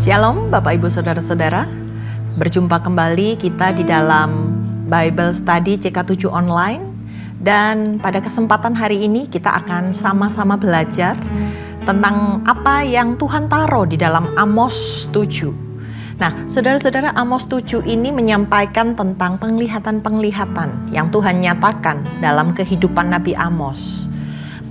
Shalom Bapak Ibu Saudara-saudara. Berjumpa kembali kita di dalam Bible Study CK7 Online. Dan pada kesempatan hari ini kita akan sama-sama belajar tentang apa yang Tuhan taruh di dalam Amos 7. Nah, saudara-saudara, Amos 7 ini menyampaikan tentang penglihatan-penglihatan yang Tuhan nyatakan dalam kehidupan Nabi Amos.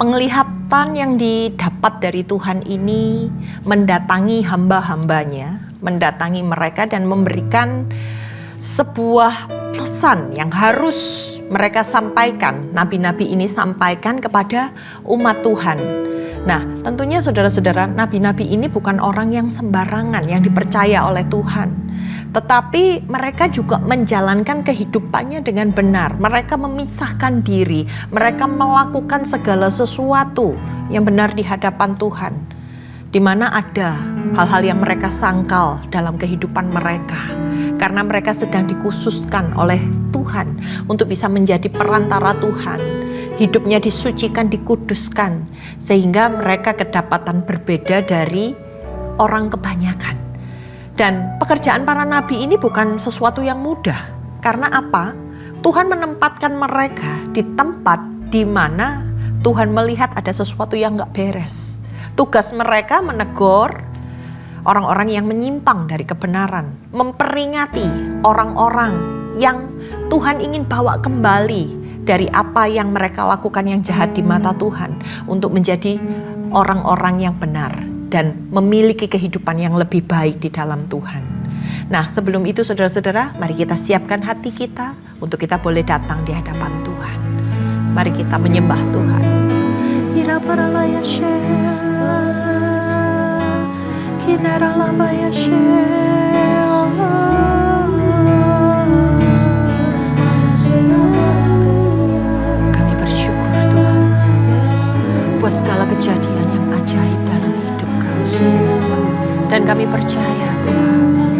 Penglihatan yang didapat dari Tuhan ini mendatangi hamba-hambanya, mendatangi mereka dan memberikan sebuah pesan yang harus mereka sampaikan, nabi-nabi ini sampaikan kepada umat Tuhan. Nah, tentunya saudara-saudara, nabi-nabi ini bukan orang yang sembarangan yang dipercaya oleh Tuhan. Tetapi mereka juga menjalankan kehidupannya dengan benar. Mereka memisahkan diri, mereka melakukan segala sesuatu yang benar di hadapan Tuhan. Di mana ada hal-hal yang mereka sangkal dalam kehidupan mereka. Karena mereka sedang dikhususkan oleh Tuhan untuk bisa menjadi perantara Tuhan. Hidupnya disucikan, dikuduskan. Sehingga mereka kedapatan berbeda dari orang kebanyakan. Dan pekerjaan para nabi ini bukan sesuatu yang mudah. Karena apa? Tuhan menempatkan mereka di tempat di mana Tuhan melihat ada sesuatu yang gak beres. Tugas mereka menegur orang-orang yang menyimpang dari kebenaran. Memperingati orang-orang yang Tuhan ingin bawa kembali dari apa yang mereka lakukan yang jahat di mata Tuhan. Untuk menjadi orang-orang yang benar. Dan memiliki kehidupan yang lebih baik di dalam Tuhan. Nah, sebelum itu saudara-saudara, mari kita siapkan hati kita untuk kita boleh datang di hadapan Tuhan. Mari kita menyembah Tuhan. Kami bersyukur Tuhan buat segala kejadian yang ajaib dalam hidup kami. Dan kami percaya Tuhan,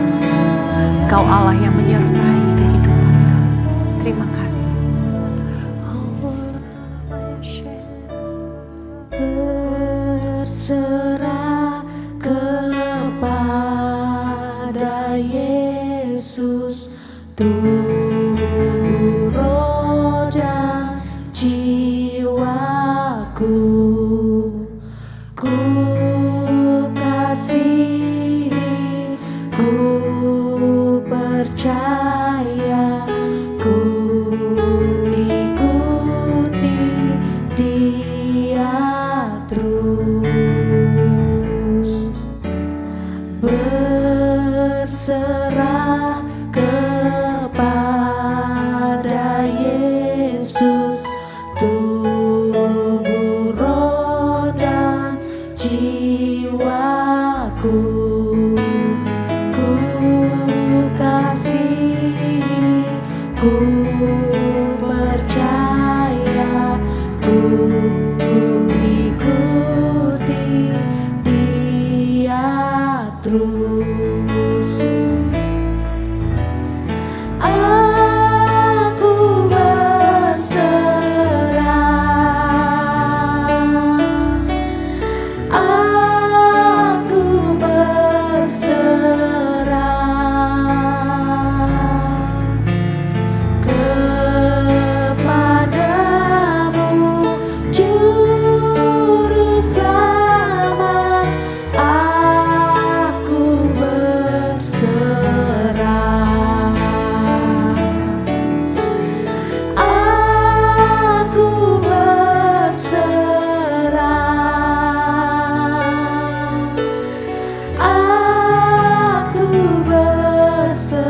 Engkau Allah yang menyertai kehidupan kami. Terima kasih. Berserah kepada Yesus, tubuh, roh dan jiwaku. Ku kasihi, ku percaya, ku ikuti Dia terus. Berserah kepada Yesus, tubuh, roh dan jiwaku. Ku kasihi, ku percaya, ku ikuti Dia terus. Aku berserah, aku berserah kepadamu, Juru Selamat. Aku berserah, aku berserah, aku berserah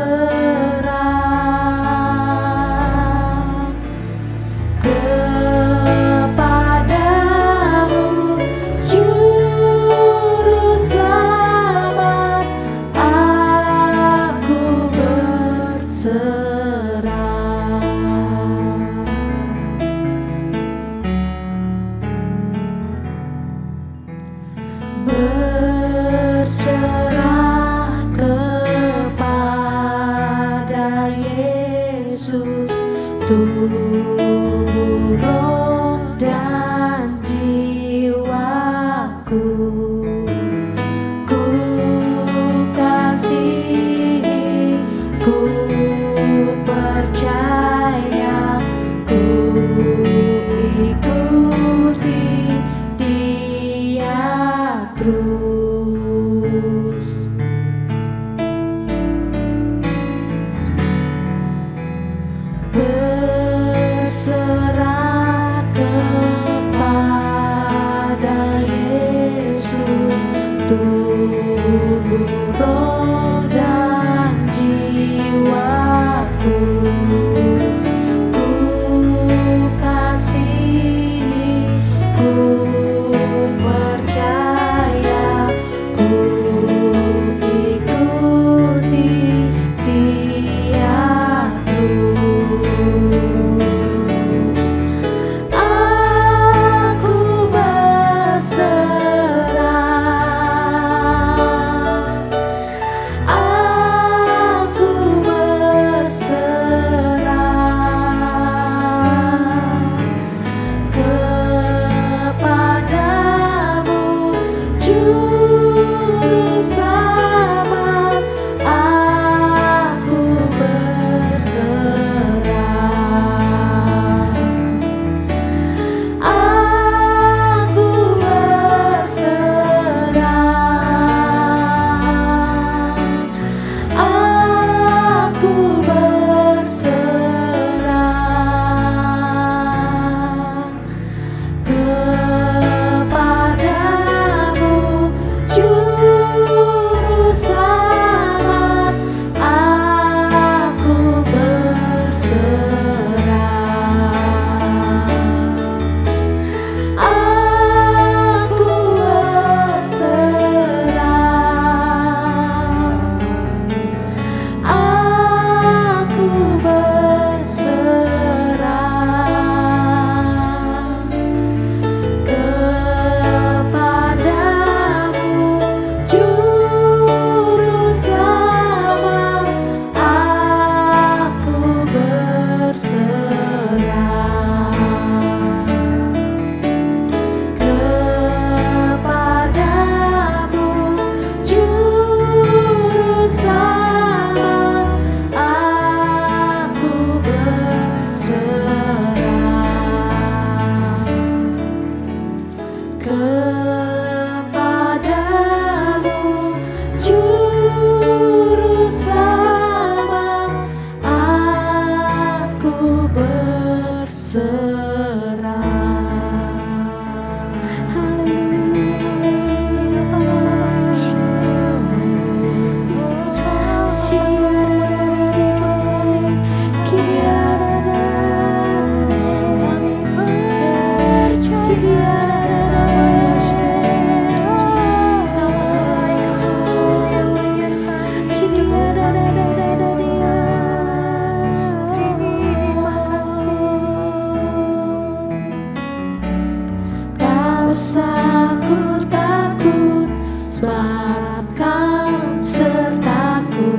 kepadamu, Juru Selamat. Aku berserah. Berserah kepada Yesus, tubuh, roh dan jiwaku. Ku terus. Berserah kepada Yesus, tubuh, roh, dan jiwaku. Ku kasihi, ku percaya, ku ikuti Dia terus. Aku berserah, aku berserah kepadamu, Juru Selamat. Aku berserah, aku berserah, aku berserah kepadamu, Juru Selamat. Aku berserah, aku berserah, aku berserah kepadamu, Juru Selamat. Aku berserah kepadamu, Juru Selamat. Aku berserah kepadamu, Juru Selamat. Aku berserah. Tak usah ku takut, sebab Kau sertaku.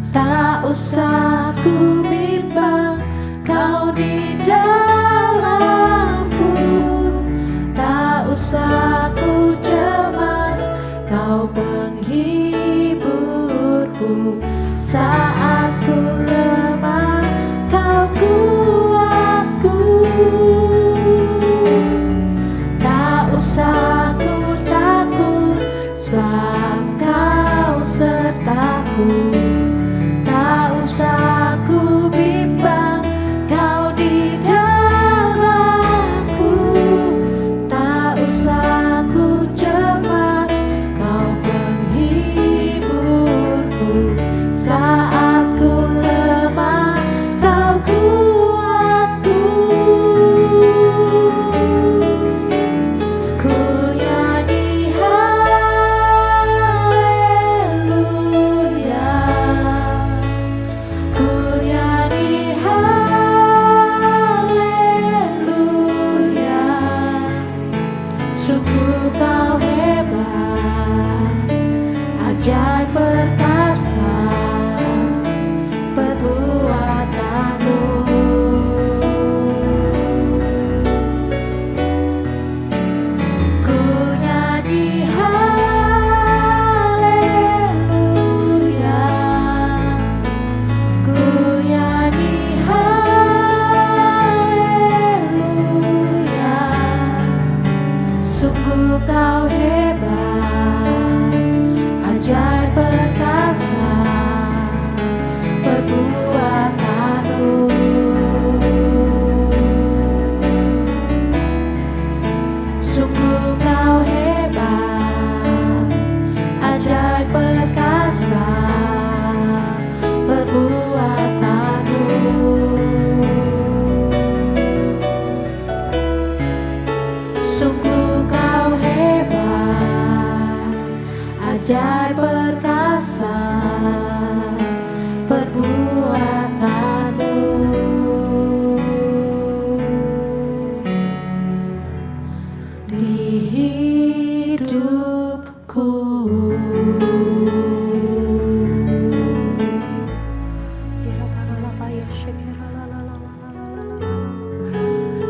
Tak usah ku bimbang, Kau di dalamku. Tak usah ku cemas, Kau penghiburku. Saat ku lemah, Kau kuatku. Tak usah ku takut, sebab Kau sertaku. Tak usah ku bimbang, Kau di dalamku. Tak usah ku cemas, Kau penghiburku. Saat ku lemah, Kau kuatku. Ku nyanyi haleluya, ku nyanyi haleluya. Sungguh Kau hebat, ajaib perkasa perbuatanmu. Ku nyanyi haleluya, ku nyanyi haleluya. Sungguh kau hebat, ajaib perkasa perbuatanmu. Sungguh kau hebat, ajaib perkasa perbuatanmu. Sungguh kau hebat, ajaib perkasa perbuatanmu. Di hidupku.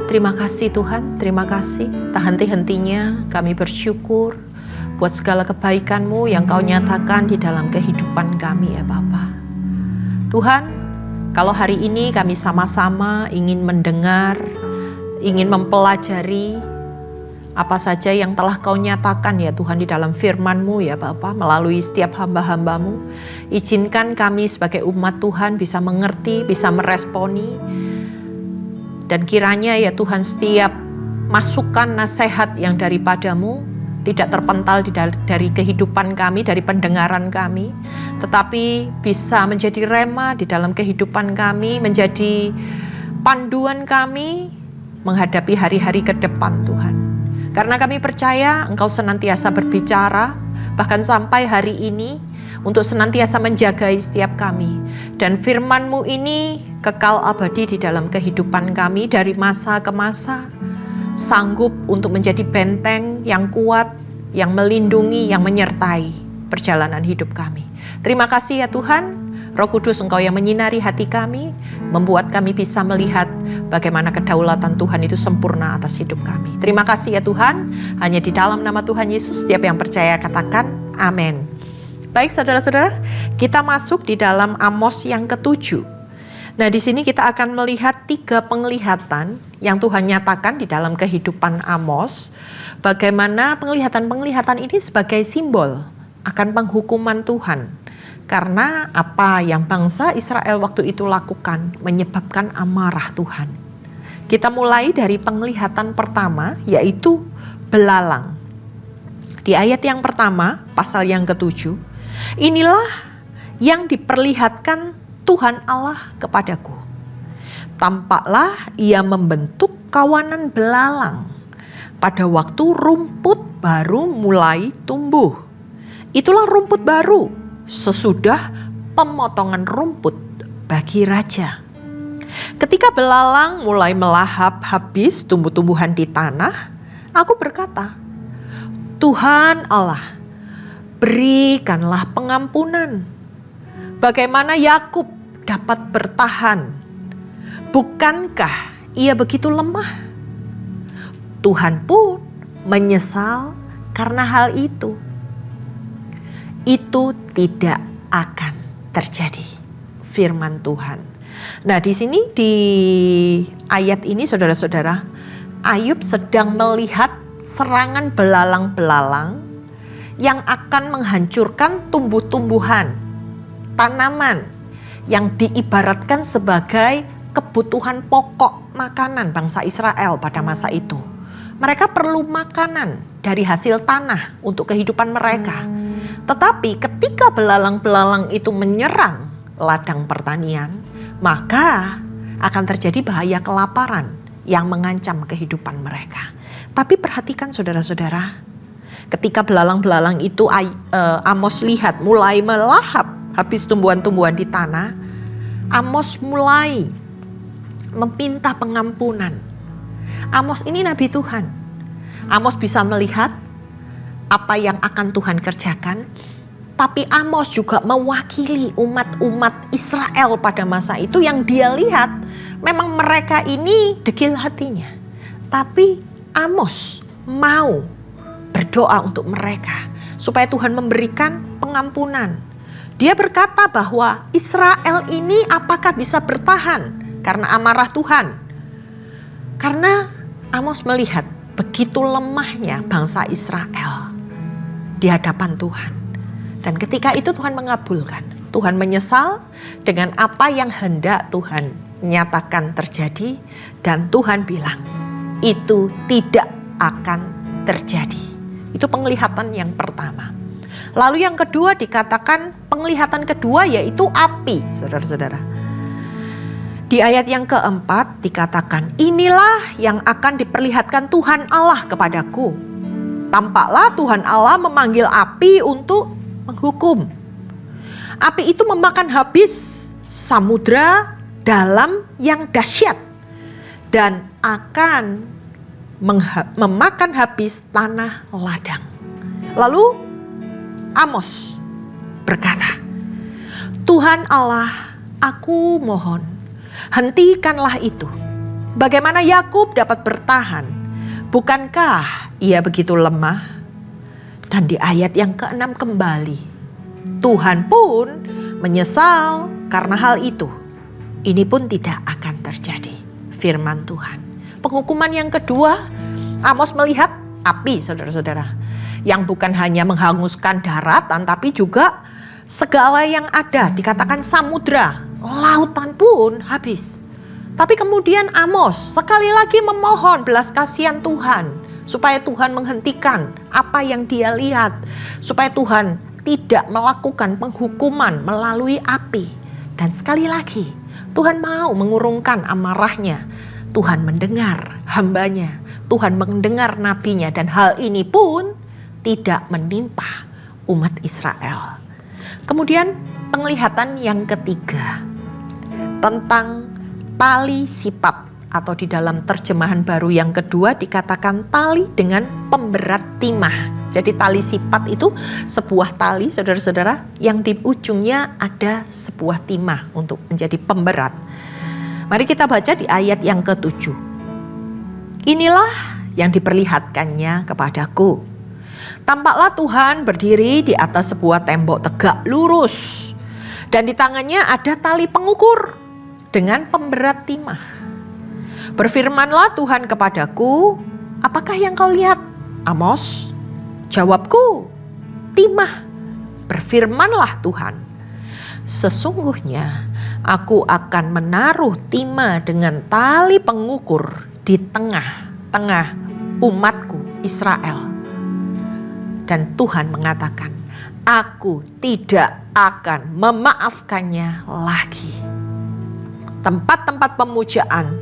Terima kasih Tuhan, terima kasih. Tak henti-hentinya kami bersyukur buat segala kebaikan-Mu yang Kau nyatakan di dalam kehidupan kami ya Bapa. Tuhan, kalau hari ini kami sama-sama ingin mendengar, ingin mempelajari apa saja yang telah Kau nyatakan ya Tuhan di dalam firman-Mu ya Bapa, melalui setiap hamba-hamba-Mu. Izinkan kami sebagai umat Tuhan bisa mengerti, bisa meresponi. Dan kiranya ya Tuhan setiap masukan nasihat yang daripada-Mu tidak terpental dari kehidupan kami, dari pendengaran kami, tetapi bisa menjadi rema di dalam kehidupan kami, menjadi panduan kami menghadapi hari-hari ke depan Tuhan. Karena kami percaya Engkau senantiasa berbicara, bahkan sampai hari ini, untuk senantiasa menjagai setiap kami. Dan firman-Mu ini kekal abadi di dalam kehidupan kami dari masa ke masa, sanggup untuk menjadi benteng yang kuat, yang melindungi, yang menyertai perjalanan hidup kami. Terima kasih ya Tuhan, Roh Kudus Engkau yang menyinari hati kami, membuat kami bisa melihat bagaimana kedaulatan Tuhan itu sempurna atas hidup kami. Terima kasih ya Tuhan, hanya di dalam nama Tuhan Yesus, setiap yang percaya katakan amin. Baik saudara-saudara, kita masuk di dalam Amos yang ke-7. Nah di sini kita akan melihat 3 penglihatan yang Tuhan nyatakan di dalam kehidupan Amos. Bagaimana penglihatan-penglihatan ini sebagai simbol akan penghukuman Tuhan. Karena apa yang bangsa Israel waktu itu lakukan menyebabkan amarah Tuhan. Kita mulai dari penglihatan pertama, yaitu belalang. Di ayat yang pertama, pasal yang ke-7, inilah yang diperlihatkan Tuhan Allah kepadaku. Tampaklah ia membentuk kawanan belalang pada waktu rumput baru mulai tumbuh. Itulah rumput baru sesudah pemotongan rumput bagi raja. Ketika belalang mulai melahap habis tumbuh-tumbuhan di tanah, aku berkata, Tuhan Allah, berikanlah pengampunan. Bagaimana Yakub dapat bertahan? Bukankah ia begitu lemah? Tuhan pun menyesal karena hal itu. Itu tidak akan terjadi, firman Tuhan. Nah, di sini di ayat ini saudara-saudara, Ayub sedang melihat serangan belalang-belalang yang akan menghancurkan tumbuh-tumbuhan, tanaman yang diibaratkan sebagai kebutuhan pokok makanan bangsa Israel pada masa itu. Mereka perlu makanan dari hasil tanah untuk kehidupan mereka. Tetapi ketika belalang-belalang itu menyerang ladang pertanian, maka akan terjadi bahaya kelaparan yang mengancam kehidupan mereka. Tapi perhatikan saudara-saudara, ketika belalang-belalang itu Amos lihat mulai melahap habis tumbuhan-tumbuhan di tanah, Amos mulai meminta pengampunan. Amos ini nabi Tuhan. Amos bisa melihat apa yang akan Tuhan kerjakan, tapi Amos juga mewakili umat-umat Israel pada masa itu yang dia lihat memang mereka ini degil hatinya. Tapi Amos mau berdoa untuk mereka supaya Tuhan memberikan pengampunan. Dia berkata bahwa Israel ini apakah bisa bertahan karena amarah Tuhan? Karena Amos melihat begitu lemahnya bangsa Israel di hadapan Tuhan. Dan ketika itu Tuhan mengabulkan. Tuhan menyesal dengan apa yang hendak Tuhan nyatakan terjadi. Dan Tuhan bilang, itu tidak akan terjadi. Itu penglihatan yang pertama. Lalu yang kedua dikatakan, penglihatan kedua yaitu api, saudara-saudara. Di ayat yang keempat dikatakan, inilah yang akan diperlihatkan Tuhan Allah kepadaku. Tampaklah Tuhan Allah memanggil api untuk menghukum. Api itu memakan habis samudra dalam yang dahsyat dan akan memakan habis tanah ladang. Lalu Amos berkata, Tuhan Allah, aku mohon, hentikanlah itu. Bagaimana Yakub dapat bertahan? Bukankah ia begitu lemah? Dan di ayat yang ke-6 kembali, Tuhan pun menyesal karena hal itu. Ini pun tidak akan terjadi. Firman Tuhan. Penghukuman yang kedua, Amos melihat api, saudara-saudara. Yang bukan hanya menghanguskan daratan, tapi juga segala yang ada. Dikatakan samudra, lautan pun habis. Tapi kemudian Amos sekali lagi memohon belas kasihan Tuhan, supaya Tuhan menghentikan apa yang dia lihat. Supaya Tuhan tidak melakukan penghukuman melalui api. Dan sekali lagi Tuhan mau mengurungkan amarahnya. Tuhan mendengar hambanya. Tuhan mendengar nabinya. Dan hal ini pun tidak menimpa umat Israel. Kemudian penglihatan yang ketiga tentang tali sipat, atau di dalam terjemahan baru yang kedua dikatakan tali dengan pemberat timah. Jadi tali sipat itu sebuah tali, saudara-saudara, yang di ujungnya ada sebuah timah untuk menjadi pemberat. Mari kita baca di ayat yang ke-7. Inilah yang diperlihatkannya kepadaku. Tampaklah Tuhan berdiri di atas sebuah tembok tegak lurus, dan di tangannya ada tali pengukur dengan pemberat timah. Berfirmanlah Tuhan kepadaku, apakah yang kau lihat, Amos? Jawabku, timah. Berfirmanlah Tuhan, sesungguhnya aku akan menaruh timah dengan tali pengukur di tengah-tengah umatku Israel. Dan Tuhan mengatakan, aku tidak akan memaafkannya lagi. Tempat-tempat pemujaan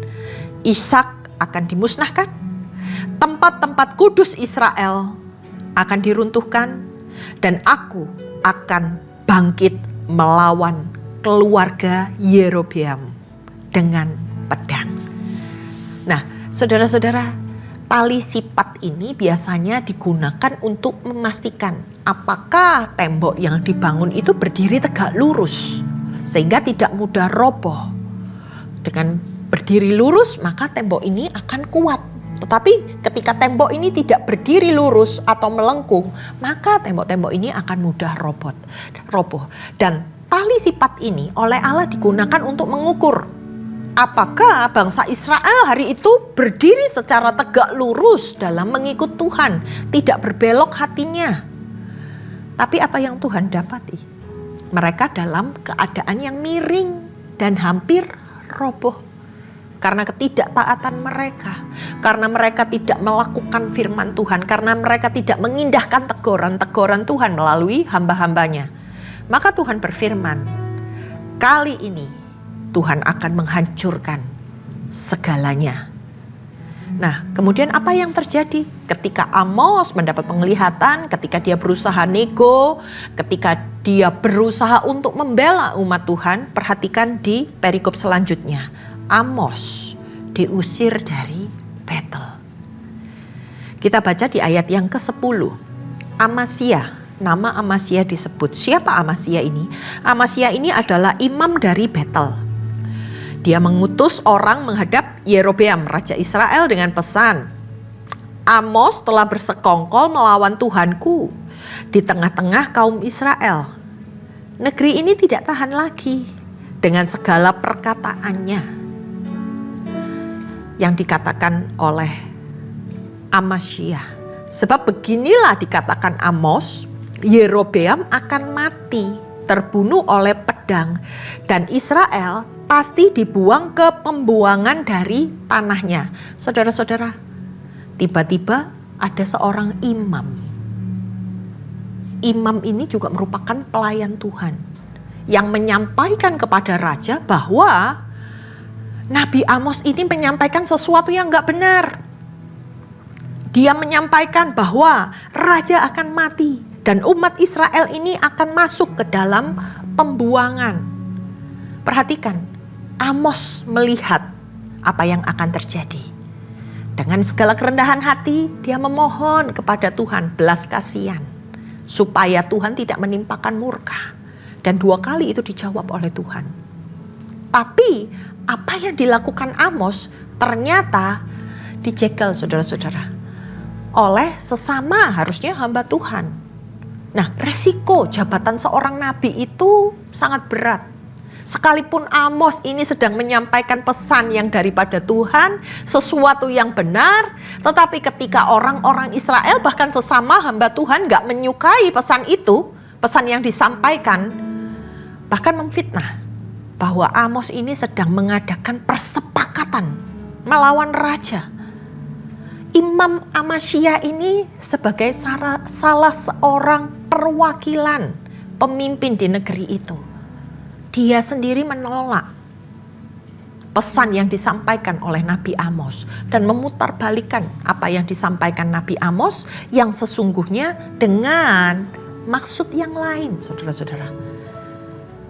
Ishak akan dimusnahkan. Tempat-tempat kudus Israel akan diruntuhkan. Dan aku akan bangkit melawan keluarga Yerobeam dengan pedang. Nah, saudara-saudara, tali sipat ini biasanya digunakan untuk memastikan apakah tembok yang dibangun itu berdiri tegak lurus sehingga tidak mudah roboh. Dengan berdiri lurus maka tembok ini akan kuat. Tetapi ketika tembok ini tidak berdiri lurus atau melengkung, maka tembok-tembok ini akan mudah roboh. Dan tali sipat ini oleh Allah digunakan untuk mengukur apakah bangsa Israel hari itu berdiri secara tegak lurus dalam mengikut Tuhan, tidak berbelok hatinya. Tapi apa yang Tuhan dapati? Mereka dalam keadaan yang miring dan hampir roboh. Karena ketidaktaatan mereka, karena mereka tidak melakukan firman Tuhan, karena mereka tidak mengindahkan teguran-teguran Tuhan melalui hamba-hambanya. Maka Tuhan berfirman, kali ini Tuhan akan menghancurkan segalanya. Nah, kemudian apa yang terjadi? Ketika Amos mendapat penglihatan, ketika dia berusaha nego, ketika dia berusaha untuk membela umat Tuhan, perhatikan di perikop selanjutnya. Amos diusir dari Betel. Kita baca di ayat yang ke-10. Amasya, nama Amasya disebut. Siapa Amasya ini? Amasya ini adalah imam dari Betel. Dia mengutus orang menghadap Yerobeam, raja Israel dengan pesan, Amos telah bersekongkol melawan Tuhanku di tengah-tengah kaum Israel. Negeri ini tidak tahan lagi dengan segala perkataannya. Yang dikatakan oleh Amasya. Sebab beginilah dikatakan Amos, Yerobeam akan mati, terbunuh oleh pedang, dan Israel pasti dibuang ke pembuangan dari tanahnya. Saudara-saudara, tiba-tiba ada seorang imam. Imam ini juga merupakan pelayan Tuhan yang menyampaikan kepada raja bahwa Nabi Amos ini menyampaikan sesuatu yang gak benar. Dia menyampaikan bahwa raja akan mati dan umat Israel ini akan masuk ke dalam pembuangan. Perhatikan, Amos melihat apa yang akan terjadi. Dengan segala kerendahan hati, dia memohon kepada Tuhan belas kasihan supaya Tuhan tidak menimpakan murka. Dan 2 kali itu dijawab oleh Tuhan. Tapi apa yang dilakukan Amos ternyata dijegal, saudara-saudara, oleh sesama harusnya hamba Tuhan. Nah, resiko jabatan seorang nabi itu sangat berat. Sekalipun Amos ini sedang menyampaikan pesan yang daripada Tuhan, sesuatu yang benar, tetapi ketika orang-orang Israel bahkan sesama hamba Tuhan gak menyukai pesan itu, pesan yang disampaikan, bahkan memfitnah bahwa Amos ini sedang mengadakan persepakatan melawan raja. Imam Amasya ini sebagai salah seorang perwakilan pemimpin di negeri itu. Dia sendiri menolak pesan yang disampaikan oleh Nabi Amos dan memutarbalikkan apa yang disampaikan Nabi Amos yang sesungguhnya dengan maksud yang lain, saudara-saudara.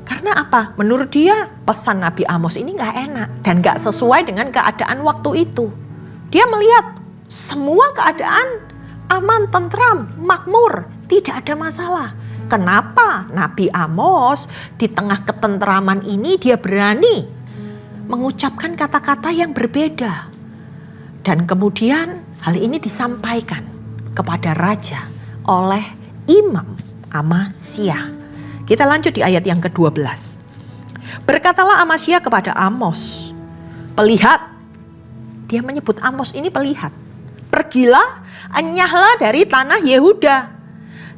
Karena apa? Menurut dia pesan Nabi Amos ini gak enak dan gak sesuai dengan keadaan waktu itu. Dia melihat semua keadaan aman, tentram, makmur, tidak ada masalah. Kenapa Nabi Amos di tengah ketentraman ini dia berani mengucapkan kata-kata yang berbeda? Dan kemudian hal ini disampaikan kepada raja oleh Imam Amasya. Kita lanjut di ayat yang ke-12. Berkatalah Amasya kepada Amos, pelihat. Dia menyebut Amos ini pelihat. Pergilah, enyahlah dari tanah Yehuda.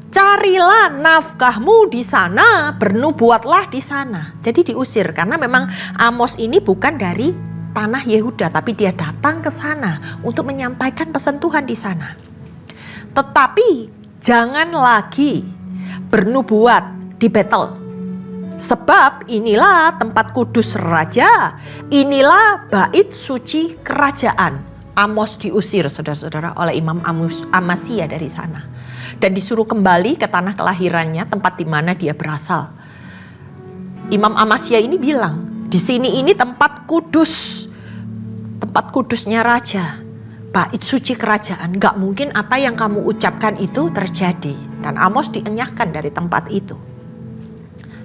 Carilah nafkahmu di sana, bernubuatlah di sana. Jadi diusir karena memang Amos ini bukan dari tanah Yehuda, tapi dia datang ke sana untuk menyampaikan pesan Tuhan di sana. Tetapi jangan lagi bernubuat di Betel. Sebab inilah tempat kudus raja, inilah bait suci kerajaan. Amos diusir, saudara-saudara, oleh Imam Amasya dari sana. Dan disuruh kembali ke tanah kelahirannya, tempat di mana dia berasal. Imam Amasya ini bilang, di sini ini tempat kudus. Tempat kudusnya raja. Bait suci kerajaan. Gak mungkin apa yang kamu ucapkan itu terjadi. Dan Amos dienyahkan dari tempat itu.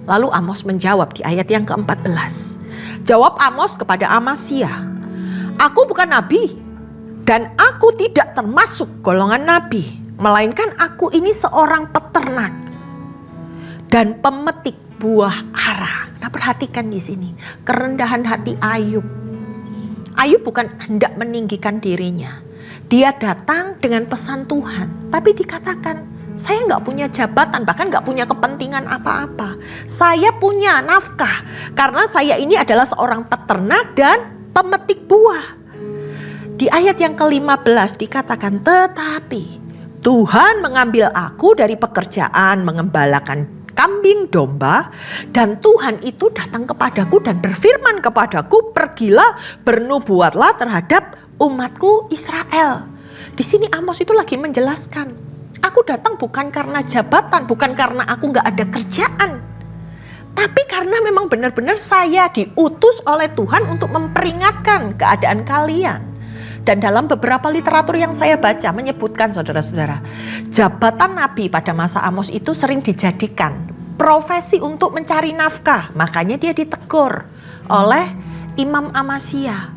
Lalu Amos menjawab di ayat yang ke-14. Jawab Amos kepada Amasya, aku bukan nabi. Dan aku tidak termasuk golongan nabi, melainkan aku ini seorang peternak dan pemetik buah ara. Nah, perhatikan di sini kerendahan hati Ayub. Ayub bukan hendak meninggikan dirinya. Dia datang dengan pesan Tuhan, tapi dikatakan, saya nggak punya jabatan, bahkan nggak punya kepentingan apa-apa. Saya punya nafkah karena saya ini adalah seorang peternak dan pemetik buah. Di ayat yang ke-15 dikatakan, tetapi Tuhan mengambil aku dari pekerjaan mengembalakan kambing domba, dan Tuhan itu datang kepadaku dan berfirman kepadaku, pergilah bernubuatlah terhadap umatku Israel. Di sini Amos itu lagi menjelaskan, aku datang bukan karena jabatan, bukan karena aku gak ada kerjaan, tapi karena memang benar-benar saya diutus oleh Tuhan untuk memperingatkan keadaan kalian. Dan dalam beberapa literatur yang saya baca menyebutkan, saudara-saudara, jabatan nabi pada masa Amos itu sering dijadikan profesi untuk mencari nafkah. Makanya dia ditegur oleh Imam Amasya.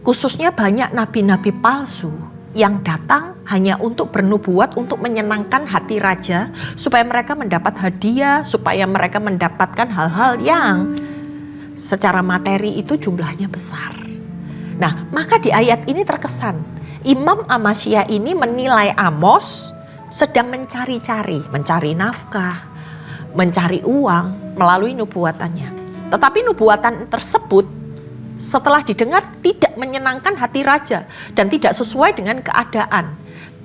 Khususnya banyak nabi-nabi palsu yang datang hanya untuk bernubuat, untuk menyenangkan hati raja, supaya mereka mendapat hadiah, supaya mereka mendapatkan hal-hal yang secara materi itu jumlahnya besar. Nah, maka di ayat ini terkesan Imam Amasya ini menilai Amos sedang mencari nafkah, mencari uang melalui nubuatannya. Tetapi nubuatan tersebut setelah didengar tidak menyenangkan hati raja dan tidak sesuai dengan keadaan.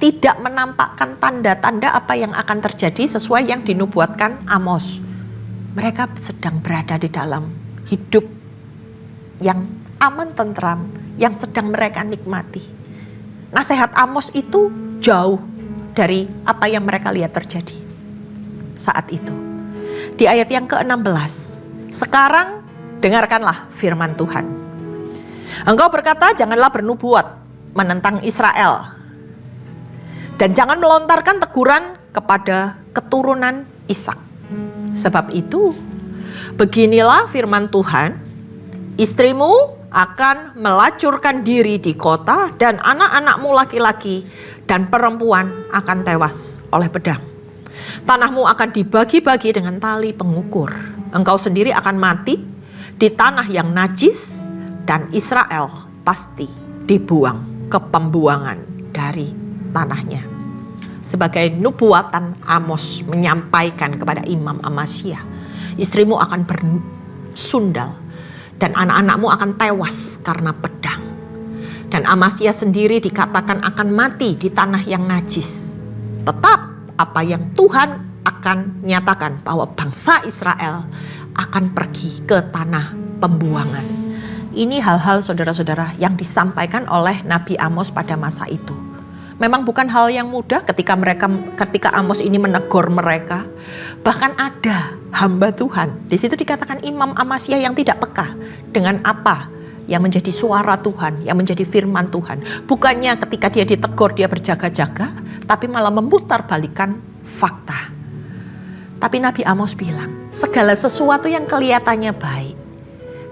Tidak menampakkan tanda-tanda apa yang akan terjadi sesuai yang dinubuatkan Amos. Mereka sedang berada di dalam hidup yang aman tentram, yang sedang mereka nikmati. Nasihat Amos itu jauh dari apa yang mereka lihat terjadi saat itu. Di ayat yang ke-16, sekarang dengarkanlah firman Tuhan. Engkau berkata, janganlah bernubuat menentang Israel. Dan jangan melontarkan teguran kepada keturunan Ishak. Sebab itu, beginilah firman Tuhan, istrimu akan melacurkan diri di kota dan anak-anakmu laki-laki dan perempuan akan tewas oleh pedang. Tanahmu akan dibagi-bagi dengan tali pengukur. Engkau sendiri akan mati di tanah yang najis dan Israel pasti dibuang ke pembuangan dari tanahnya. Sebagai nubuatan Amos menyampaikan kepada Imam Amasya, istrimu akan bersundal dan anak-anakmu akan tewas karena pedang. Dan Amasya sendiri dikatakan akan mati di tanah yang najis. Tetap apa yang Tuhan akan nyatakan bahwa bangsa Israel akan pergi ke tanah pembuangan. Ini hal-hal saudara-saudara yang disampaikan oleh Nabi Amos pada masa itu. Memang bukan hal yang mudah ketika Amos ini menegur mereka. Bahkan ada hamba Tuhan. Di situ dikatakan Imam Amasya yang tidak peka dengan apa yang menjadi suara Tuhan, yang menjadi firman Tuhan. Bukannya ketika dia ditegur dia berjaga-jaga, tapi malah memutarbalikkan fakta. Tapi Nabi Amos bilang, segala sesuatu yang kelihatannya baik,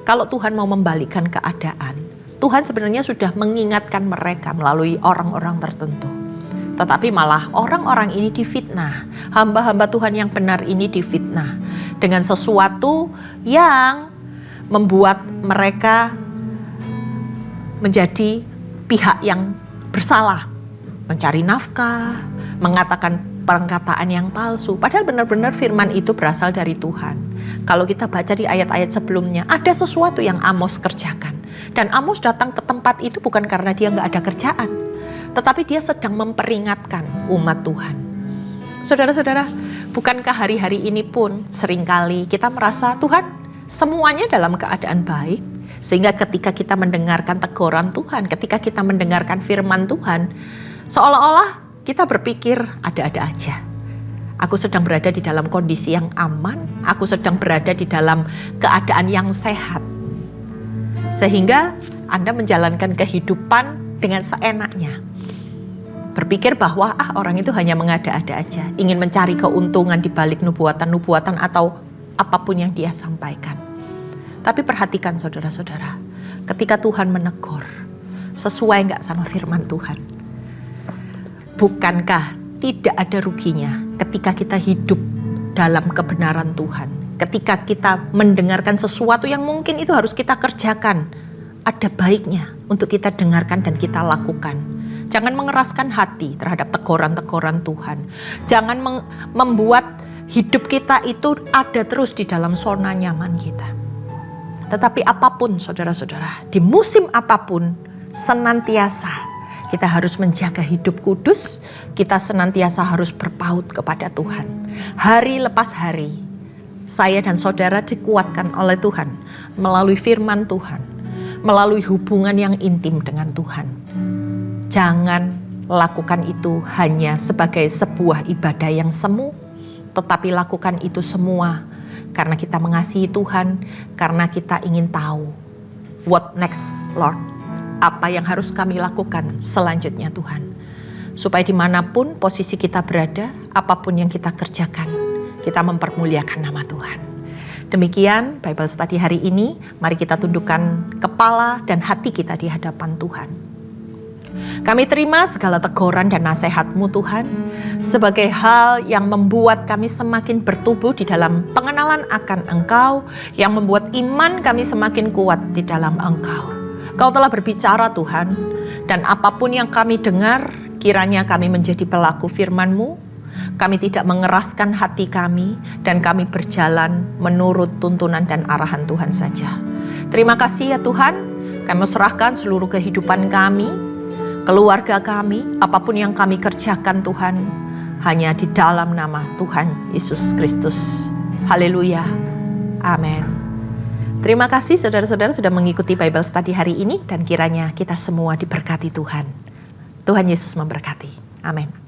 kalau Tuhan mau membalikkan keadaan, Tuhan sebenarnya sudah mengingatkan mereka melalui orang-orang tertentu. Tetapi malah orang-orang ini difitnah. Hamba-hamba Tuhan yang benar ini difitnah dengan sesuatu yang membuat mereka menjadi pihak yang bersalah. Mencari nafkah, mengatakan perkataan yang palsu. Padahal benar-benar firman itu berasal dari Tuhan. Kalau kita baca di ayat-ayat sebelumnya, ada sesuatu yang Amos kerjakan. Dan Amos datang ke tempat itu bukan karena dia nggak ada kerjaan, tetapi dia sedang memperingatkan umat Tuhan. Saudara-saudara, bukankah hari-hari ini pun seringkali kita merasa Tuhan semuanya dalam keadaan baik, sehingga ketika kita mendengarkan teguran Tuhan, ketika kita mendengarkan firman Tuhan, seolah-olah kita berpikir ada-ada aja. Aku sedang berada di dalam kondisi yang aman, aku sedang berada di dalam keadaan yang sehat. Sehingga Anda menjalankan kehidupan dengan seenaknya. Berpikir bahwa orang itu hanya mengada-ada aja, ingin mencari keuntungan di balik nubuatan-nubuatan atau apapun yang dia sampaikan. Tapi perhatikan saudara-saudara, ketika Tuhan menegur, sesuai nggak sama firman Tuhan? Bukankah tidak ada ruginya ketika kita hidup dalam kebenaran Tuhan? Ketika kita mendengarkan sesuatu yang mungkin itu harus kita kerjakan, ada baiknya untuk kita dengarkan dan kita lakukan. Jangan mengeraskan hati terhadap teguran-teguran Tuhan. Jangan membuat hidup kita itu ada terus di dalam zona nyaman kita. Tetapi apapun saudara-saudara, di musim apapun, senantiasa kita harus menjaga hidup kudus, kita senantiasa harus berpaut kepada Tuhan. Hari lepas hari, saya dan saudara dikuatkan oleh Tuhan melalui firman Tuhan, melalui hubungan yang intim dengan Tuhan. Jangan lakukan itu hanya sebagai sebuah ibadah yang semu, tetapi lakukan itu semua karena kita mengasihi Tuhan, karena kita ingin tahu what next Lord, apa yang harus kami lakukan selanjutnya Tuhan. Supaya dimanapun posisi kita berada, apapun yang kita kerjakan, kita mempermuliakan nama Tuhan. Demikian Bible Study hari ini. Mari kita tundukkan kepala dan hati kita di hadapan Tuhan. Kami terima segala teguran dan nasihat-Mu Tuhan, sebagai hal yang membuat kami semakin bertumbuh di dalam pengenalan akan Engkau, yang membuat iman kami semakin kuat di dalam Engkau. Kau telah berbicara Tuhan, Dan apapun yang kami dengar, kiranya kami menjadi pelaku firman-Mu. Kami tidak mengeraskan hati kami, dan kami berjalan menurut tuntunan dan arahan Tuhan saja. Terima kasih ya Tuhan, kami serahkan seluruh kehidupan kami, keluarga kami, apapun yang kami kerjakan Tuhan, hanya di dalam nama Tuhan Yesus Kristus. Haleluya. Amin. Terima kasih saudara-saudara sudah mengikuti Bible Study hari ini, dan kiranya kita semua diberkati Tuhan. Tuhan Yesus memberkati. Amin.